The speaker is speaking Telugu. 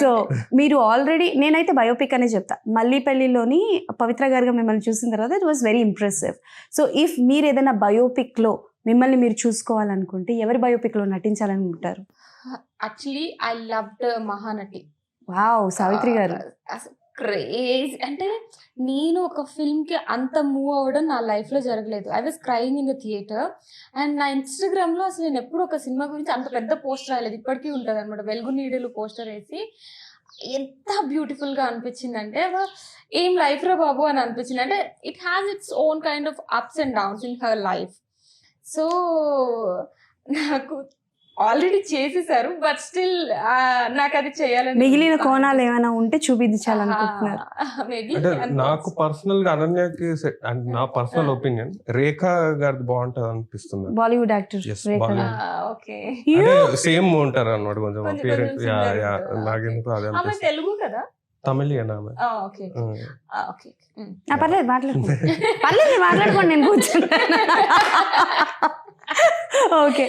సో మీరు ఆల్రెడీ, నేనైతే బయోపిక్ అనే చెప్తా, మల్లీపల్లిలోని పవిత్ర గారుగా మిమ్మల్ని చూసిన తర్వాత it was very impressive. So if మీరు ఏదైనా బయోపిక్లో మిమ్మల్ని మీరు చూసుకోవాలనుకుంటే ఎవరి బయోపిక్లో నటించాలనుకుంటారు? Actually I loved Mahanati. Wow, Savitri garu. Craze అంటే నేను ఒక ఫిల్మ్కి అంత మూవ్ అవ్వడం నా లైఫ్లో జరగలేదు. I was crying in the theatre. And నా ఇన్స్టాగ్రామ్లో అసలు నేను ఎప్పుడు ఒక సినిమా గురించి అంత పెద్ద పోస్టర్ రాయలేదు. ఇప్పటికీ ఉంటుంది అనమాట, వెలుగు నీడలు పోస్టర్ వేసి. ఎంత బ్యూటిఫుల్గా అనిపించింది అంటే ఏం లైఫ్ రా బాబు అని అనిపించింది. అంటే it has its own kind of ups and downs in her life. So నాకు ఆల్రెడీ చేసేసారు, బట్ స్టిల్ నాకు అది చేయాలని మిగిలిన కోణాలు ఏమైనా ఉంటే చూపించాలనుకుంటున్నారు? మేబీ. అంటే నాకు పర్సనల్ గా అనన్యకి అంటే నా పర్సనల్ ఒపీనియన్ రేఖా గారిది బాగుంటది అనిపిస్తుంది. బాలీవుడ్ యాక్టర్ Yes, రేఖా Bollywood. గారు. ఓకే. సేమ్ ఉంటారు అన్నమాట కొంచెం కొంచెం పేరెంట్. similar యా ఉంటుంది. నాకెందుకు అదే ఆమె అనిపిస్తుంది. తెలుగు కదా? తమిళియన్ ఆమె. Okay okay. పర్లేదు మాట్లాడుకోండి, పర్లేదు మాట్లాడుకోండి, నేను కూర్చున్నాను. ఓకే.